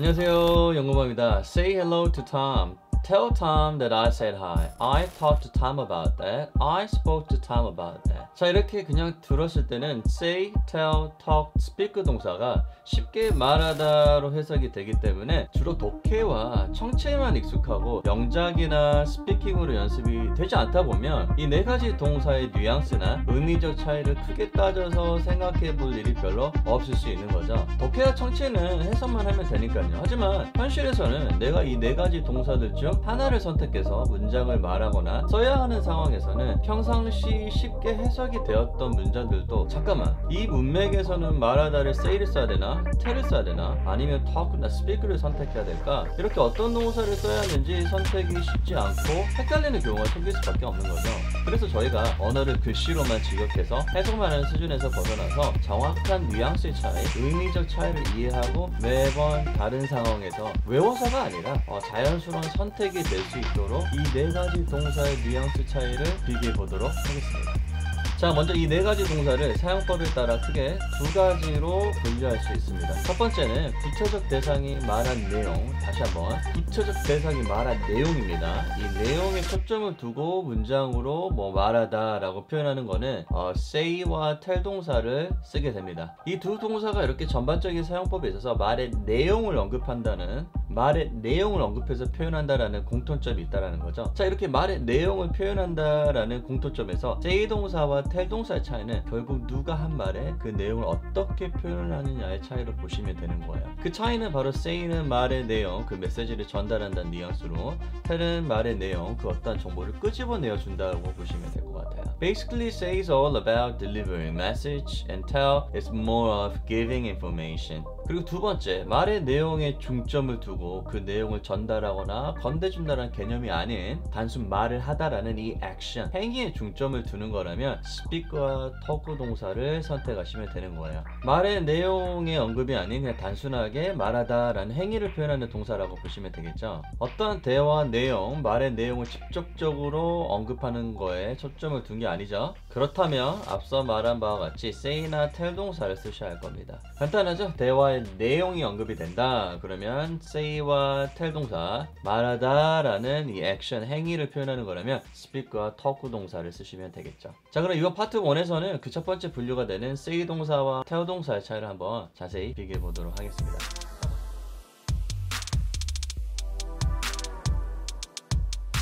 안녕하세요, 영구맘입니다. Say hello to Tom. Tell Tom that I said hi. I talked to Tom about that. I spoke to Tom about that. 자, 이렇게 그냥 들었을 때는 say, tell, talk, speak 동사가 쉽게 말하다로 해석이 되기 때문에 주로 독해와 청체에만 익숙하고 영작이나 스피킹으로 연습이 되지 않다 보면 이 네 가지 동사의 뉘앙스나 의미적 차이를 크게 따져서 생각해 볼 일이 별로 없을 수 있는 거죠. 독해와 청체는 해석만 하면 되니까요. 하지만 현실에서는 내가 이 네 가지 동사들 중 하나를 선택해서 문장을 말하거나 써야 하는 상황에서는 평상시 쉽게 해석이 되었던 문장들도 잠깐만, 이 문맥에서는 말하다를 say를 써야 되나 tell을 써야 되나 아니면 talk나 speak를 선택해야 될까, 이렇게 어떤 동사를 써야 하는지 선택이 쉽지 않고 헷갈리는 경우가 생길 수밖에 없는 거죠. 그래서 저희가 언어를 글씨로만 직역해서 해석만 하는 수준에서 벗어나서 정확한 뉘앙스의 차이, 의미적 차이를 이해하고 매번 다른 상황에서 외워서가 아니라 자연스러운 선택이 될 수 있도록 이 네 가지 동사의 뉘앙스 차이를 비교해 보도록 하겠습니다. 자, 먼저 이 네 가지 동사를 사용법에 따라 크게 두 가지로 분류할 수 있습니다. 첫 번째는 구체적 대상이 말한 내용, 다시 한번 구체적 대상이 말한 내용입니다. 이 내용에 초점을 두고 문장으로 말하다 라고 표현하는 거는 say와 tell 동사를 쓰게 됩니다. 이 두 동사가 이렇게 전반적인 사용법에 있어서 말의 내용을 언급해서 표현한다라는 공통점이 있다라는 거죠. 자, 이렇게 말의 내용을 표현한다라는 공통점에서 say 동사와 tell 동사의 차이는 결국 누가 한 말에 그 내용을 어떻게 표현하느냐의 차이로 보시면 되는 거예요. 그 차이는 바로 say는 말의 내용, 그 메시지를 전달한다는 뉘앙스로, tell은 말의 내용, 그 어떤 정보를 끄집어내어 준다고 보시면 될 것 같아요. Basically, say is all about delivering message and tell is more of giving information. 그리고 두 번째, 말의 내용에 중점을 두고 그 내용을 전달하거나 건네준다는 개념이 아닌 단순 말을 하다라는 이 액션, 행위에 중점을 두는 거라면 speak와 talk 동사를 선택하시면 되는 거예요. 말의 내용의 언급이 아닌 그냥 단순하게 말하다라는 행위를 표현하는 동사라고 보시면 되겠죠. 어떤 대화 내용, 말의 내용을 직접적으로 언급하는 거에 초점을 둔 게 아니죠. 그렇다면 앞서 말한 바와 같이 say나 tell 동사를 쓰셔야 할 겁니다. 간단하죠? 대화의 내용이 언급이 된다 그러면 say와 tell 동사, 말하다 라는 이 액션, 행위를 표현하는 거라면 speak과 talk 동사를 쓰시면 되겠죠. 자, 그럼 이번 파트 1에서는 그 첫 번째 분류가 되는 say 동사와 tell 동사의 차이를 한번 자세히 비교해 보도록 하겠습니다.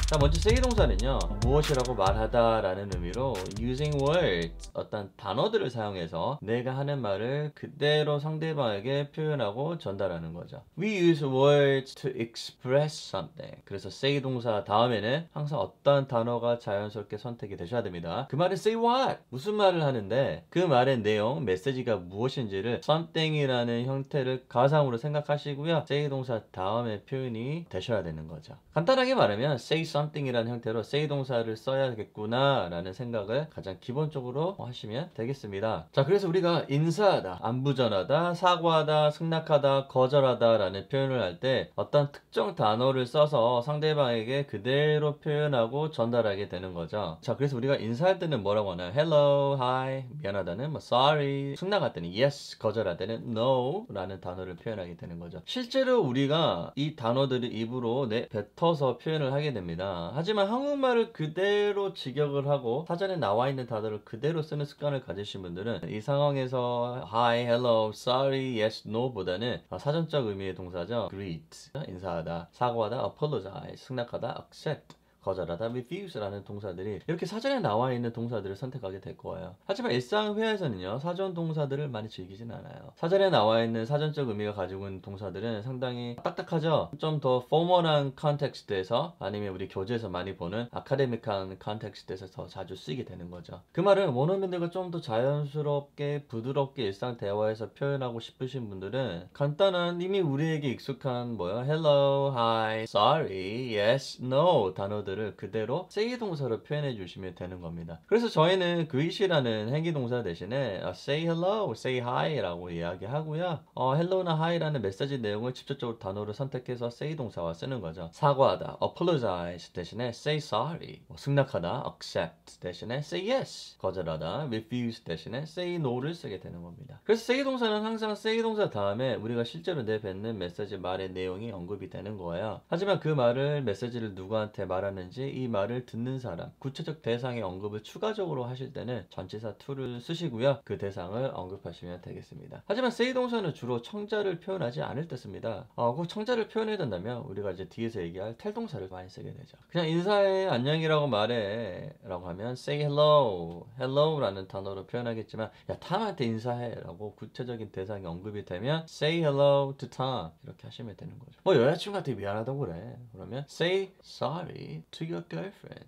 자, 먼저 say 동사는요, 무엇이라고 말하다 라는 의미로 using words, 어떤 단어들을 사용해서 내가 하는 말을 그대로 상대방에게 표현하고 전달하는 거죠. We use words to express something. 그래서 say 동사 다음에는 항상 어떤 단어가 자연스럽게 선택이 되셔야 됩니다. 그 말은 say what? 무슨 말을 하는데 그 말의 내용, 메시지가 무엇인지를 something이라는 형태를 가상으로 생각하시고요. say 동사 다음에 표현이 되셔야 되는 거죠. 간단하게 말하면 say something이라는 형태로 say 동사를 써야겠구나 라는 생각을 가장 기본적으로 하시면 되겠습니다. 자, 그래서 우리가 인사하다, 안부전하다, 사과하다, 승낙하다, 거절하다 라는 표현을 할 때 어떤 특정 단어를 써서 상대방에게 그대로 표현하고 전달하게 되는 거죠. 자, 그래서 우리가 인사할 때는 뭐라고 하나요? hello, hi, 미안하다는 sorry, 승낙할 때는 yes, 거절할 때는 no 라는 단어를 표현하게 되는 거죠. 실제로 우리가 이 단어들을 입으로 뱉어서 표현을 하게 됩니다. 하지만 한국말을 그대로 직역을 하고 사전에 나와 있는 단어를 그대로 쓰는 습관을 가지신 분들은 이 상황에서 hi, hello, sorry, yes, no 보다는 사전적 의미의 동사죠. greet, 인사하다, 사과하다, apologize, 승낙하다, accept, 거절하다, refuse라는 동사들이 이렇게 사전에 나와 있는 동사들을 선택하게 될 거예요. 하지만 일상 회화에서는요, 사전 동사들을 많이 즐기진 않아요. 사전에 나와 있는 사전적 의미가 가지고 있는 동사들은 상당히 딱딱하죠. 좀 더 포멀한 컨텍스트에서 아니면 우리 교재에서 많이 보는 아카데믹한 컨텍스트에서 더 자주 쓰게 되는 거죠. 그 말은 원어민들과 좀 더 자연스럽게 부드럽게 일상 대화에서 표현하고 싶으신 분들은 간단한 이미 우리에게 익숙한 hello, hi, sorry, yes, no 단어들 단어들을 그대로 say 동사로 표현해 주시면 되는 겁니다. 그래서 저희는 greet이라는 행위 동사 대신에 say hello, say hi라고 이야기하고요. hello나 hi라는 메시지 내용을 직접적으로 단어를 선택해서 say 동사와 쓰는 거죠. 사과하다, apologize 대신에 say sorry. 승낙하다, accept 대신에 say yes. 거절하다, refuse 대신에 say no를 쓰게 되는 겁니다. 그래서 say 동사는 항상 say 동사 다음에 우리가 실제로 내뱉는 메시지 말의 내용이 언급이 되는 거예요. 하지만 그 말을 메시지를 누구한테 말하는지 이 말을 듣는 사람, 구체적 대상의 언급을 추가적으로 하실 때는 전치사 to를 쓰시고요. 그 대상을 언급하시면 되겠습니다. 하지만 say 동사는 주로 청자를 표현하지 않을 때 씁니다. 그 청자를 표현해야 된다면 우리가 이제 뒤에서 얘기할 텔 동사를 많이 쓰게 되죠. 그냥 인사해, 안녕이라고 말해 라고 하면 say hello, hello라는 단어로 표현하겠지만 야, 탐한테 인사해 라고 구체적인 대상이 언급이 되면 say hello to Tom 이렇게 하시면 되는 거죠. 뭐 여자친구한테 미안하다고 그래. 그러면 say sorry to your girlfriend.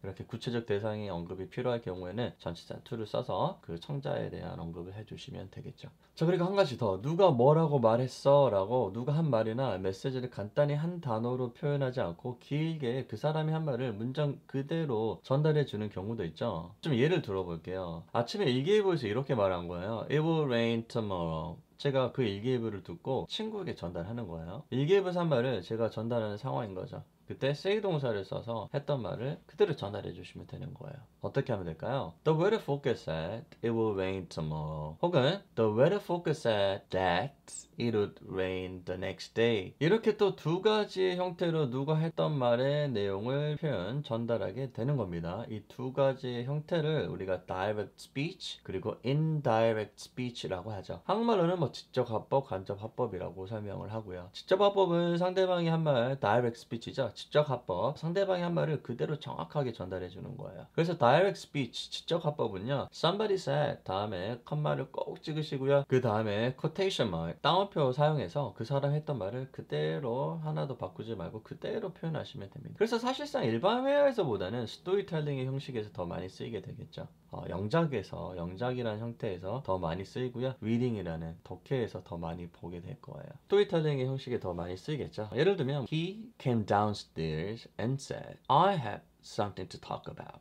이렇게 구체적 대상의 언급이 필요할 경우에는 전치사 to를 써서 그 청자에 대한 언급을 해주시면 되겠죠. 자, 그리고 한 가지 더. 누가 뭐라고 말했어 라고 누가 한 말이나 메시지를 간단히 한 단어로 표현하지 않고 길게 그 사람이 한 말을 문장 그대로 전달해 주는 경우도 있죠. 좀 예를 들어볼게요. 아침에 일기예보에서 이렇게 말한 거예요. It will rain tomorrow. 제가 그 일기예보를 듣고 친구에게 전달하는 거예요. 일기예보에서 한 말을 제가 전달하는 상황인 거죠. 그때 say 동사를 써서 했던 말을 그대로 전달해 주시면 되는 거예요. 어떻게 하면 될까요? The weather forecast said it will rain tomorrow. 혹은 The weather forecast said that it would rain the next day. 이렇게 또 두 가지의 형태로 누가 했던 말의 내용을 표현, 전달하게 되는 겁니다. 이 두 가지의 형태를 우리가 direct speech 그리고 indirect speech라고 하죠. 한국말로는 뭐 직접 화법, 간접 화법이라고 설명을 하고요. 직접 화법은 상대방이 한 말 direct speech이죠. 직접 화법, 상대방이 한 말을 그대로 정확하게 전달해 주는 거예요. 그래서 direct speech, 직접 화법은요. somebody said 다음에 컴마를 꼭 찍으시고요. 그 다음에 quotation mark, 따옴표 사용해서 그 사람 했던 말을 그대로 하나도 바꾸지 말고 그대로 표현하시면 됩니다. 그래서 사실상 일반 회화에서보다는 스토리텔링의 형식에서 더 많이 쓰이게 되겠죠. 영작에서, 영작이라는 형태에서 더 많이 쓰이고요. 리딩이라는 독해에서 더 많이 보게 될 거예요. 스토리텔링의 형식에 더 많이 쓰이겠죠. 예를 들면 He came downstairs and said, I have something to talk about.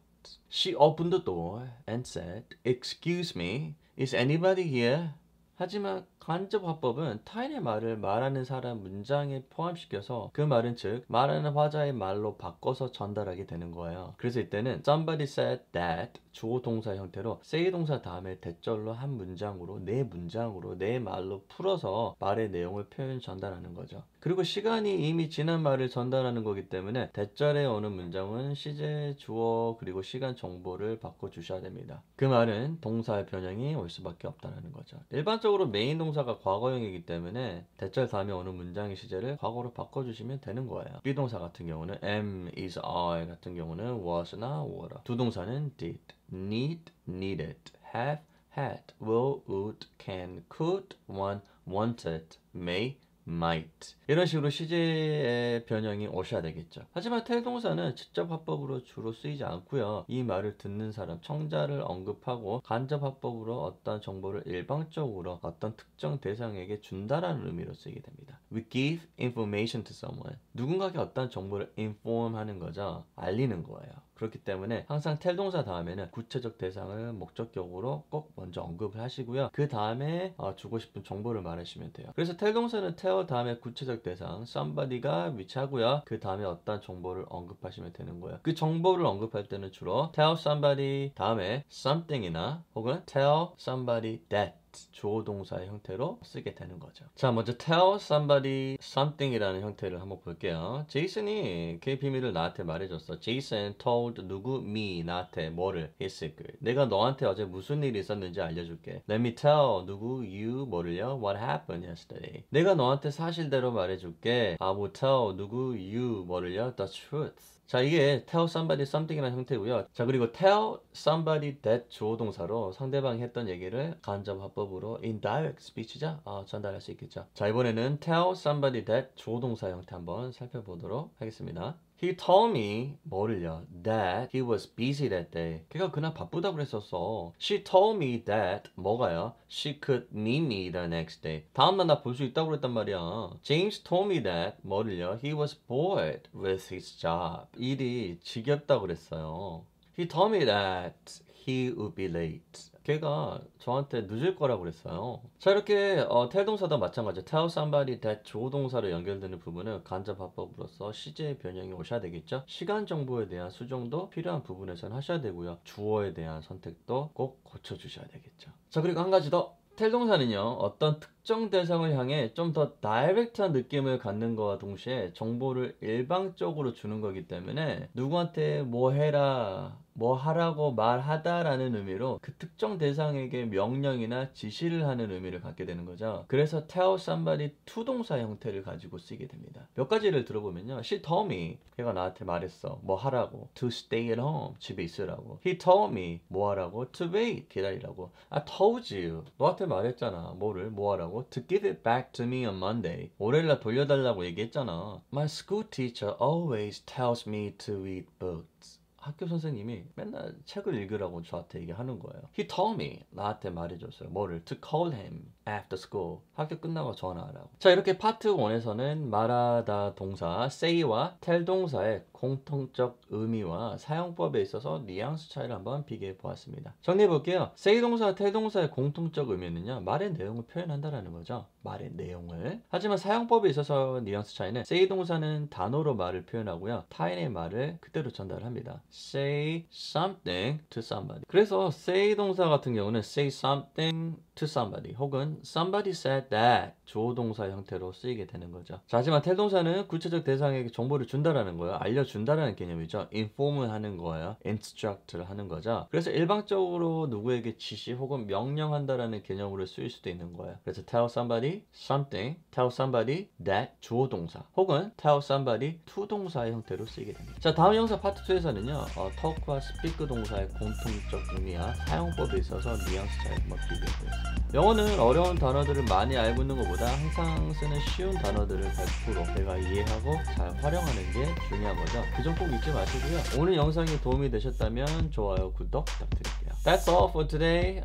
She opened the door and said, Excuse me, is anybody here? 하지만 간접 화법은 타인의 말을 말하는 사람 문장에 포함시켜서 그 말은 즉 말하는 화자의 말로 바꿔서 전달하게 되는 거예요. 그래서 이때는 somebody said that 주어 동사 형태로 say 동사 다음에 대절로 한 문장으로 내 말로 풀어서 말의 내용을 표현 전달하는 거죠. 그리고 시간이 이미 지난 말을 전달하는 거기 때문에 대절에 오는 문장은 시제, 주어 그리고 시간 정보를 바꿔주셔야 됩니다. 그 말은 동사의 변형이 올 수밖에 없다는 거죠. 일반적으로 메인 동사가 과거형이기 때문에 대절 다음에 오는 문장의 시제를 과거로 바꿔주시면 되는 거예요. 비동사 같은 경우는 am, is, are 같은 경우는 was나 were. 두 동사는 did, need, needed, have, had, will, would, can, could, want, wanted, may, might 이런 식으로 시제의 변형이 오셔야 되겠죠. 하지만 텔 동사는 직접 화법으로 주로 쓰이지 않고요. 이 말을 듣는 사람, 청자를 언급하고 간접 화법으로 어떤 정보를 일방적으로 어떤 특정 대상에게 준다라는 의미로 쓰이게 됩니다. We give information to someone. 누군가에게 어떤 정보를 inform 하는 거죠. 알리는 거예요. 그렇기 때문에 항상 텔 동사 다음에는 구체적 대상을 목적격으로 꼭 먼저 언급을 하시고요. 그 다음에 주고 싶은 정보를 말하시면 돼요. 그래서 텔 동사는 tell 다음에 구체적 대상 somebody가 위치하고요. 그 다음에 어떤 정보를 언급하시면 되는 거예요. 그 정보를 언급할 때는 주로 tell somebody 다음에 something이나 혹은 tell somebody that 주어 동사의 형태로 쓰게 되는 거죠. 자, 먼저 tell somebody something이라는 형태를 한번 볼게요. 제이슨이 걔 비밀을 나한테 말해줬어. Jason told 누구 me 나한테 뭐를 his secret. 내가 너한테 어제 무슨 일이 있었는지 알려줄게. Let me tell 누구 you 뭐를요? What happened yesterday. 내가 너한테 사실대로 말해줄게. I will tell 누구 you 뭐를요? The truth. 자, 이게 tell somebody something이라는 형태고요. 자, 그리고 tell somebody that 주어 동사로 상대방이 했던 얘기를 간접 화법으로 indirect speech죠. 전달할 수 있겠죠. 자, 이번에는 tell somebody that 주어 동사 형태 한번 살펴보도록 하겠습니다. He told me 뭐를요? That he was busy that day. 걔가 그날 바쁘다고 그랬었어. She told me that 뭐가요? She could meet me the next day. 다음날 나 볼 수 있다고 그랬단 말이야. James told me that 뭐를요? He was bored with his job. 일이 지겹다고 그랬어요. He told me that he would be late. 걔가 저한테 늦을 거라고 그랬어요. 자, 이렇게 tell 동사도 마찬가지죠. tell somebody that 조동사로 연결되는 부분은 간접화법으로서 CJ 변형이 오셔야 되겠죠. 시간 정보에 대한 수정도 필요한 부분에서는 하셔야 되고요. 주어에 대한 선택도 꼭 고쳐주셔야 되겠죠. 자, 그리고 한 가지 더. tell 동사는요, 어떤 특정 대상을 향해 좀 더 다이렉트한 느낌을 갖는 것과 동시에 정보를 일방적으로 주는 거기 때문에 누구한테 뭐 해라, 뭐 하라고 말하다라는 의미로 그 특정 대상에게 명령이나 지시를 하는 의미를 갖게 되는 거죠. 그래서 tell somebody to 동사 형태를 가지고 쓰게 됩니다. 몇 가지를 들어보면요. She told me, 걔가 나한테 말했어. 뭐 하라고. To stay at home, 집에 있으라고. He told me, 뭐 하라고. To wait, 기다리라고. I told you, 너한테 말했잖아. 뭐를, 뭐 하라고. To give it back to me on Monday. 월요일날 돌려달라고 얘기했잖아. My school teacher always tells me to read books. 학교 선생님이 맨날 책을 읽으라고 저한테 얘기하는 거예요. He told me, 나한테 말해줬어요. 뭐를? To call him after school. 학교 끝나고 전화하라고. 자, 이렇게 파트 1에서는 말하다 동사 say와 tell 동사의 공통적 의미와 사용법에 있어서 뉘앙스 차이를 한번 비교해 보았습니다. 정리해 볼게요. say 동사와 tell 동사의 공통적 의미는요, 말의 내용을 표현한다라는 거죠. 말의 내용을. 하지만 사용법에 있어서 뉘앙스 차이는 say 동사는 단어로 말을 표현하고요, 타인의 말을 그대로 전달합니다. say something to somebody. 그래서 say 동사 같은 경우는 say something to somebody 혹은 somebody said that 주어 동사 형태로 쓰이게 되는 거죠. 자, 하지만 tell 동사는 구체적 대상에게 정보를 준다라는 거예요. 알려준다라는 개념이죠. inform을 하는 거예요. instruct를 하는 거죠. 그래서 일방적으로 누구에게 지시 혹은 명령한다라는 개념으로 쓰일 수도 있는 거예요. 그래서 tell somebody something, tell somebody that 주어 동사 혹은 tell somebody to 동사의 형태로 쓰이게 됩니다. 자, 다음 영상 파트 2에서는요, talk와 speak 동사의 공통적 의미와 사용법에 있어서 뉘앙스 차이를 한번 비교해 보겠습니다. 영어는 어려운 단어들을 많이 알고 있는 것보다 항상 쓰는 쉬운 단어들을 100% 내가 이해하고 잘 활용하는 게 중요한 거죠. 그 점 꼭 잊지 마시고요. 오늘 영상이 도움이 되셨다면 좋아요, 구독 부탁드릴게요. That's all for today.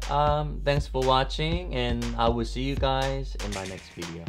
Thanks for watching and I will see you guys in my next video.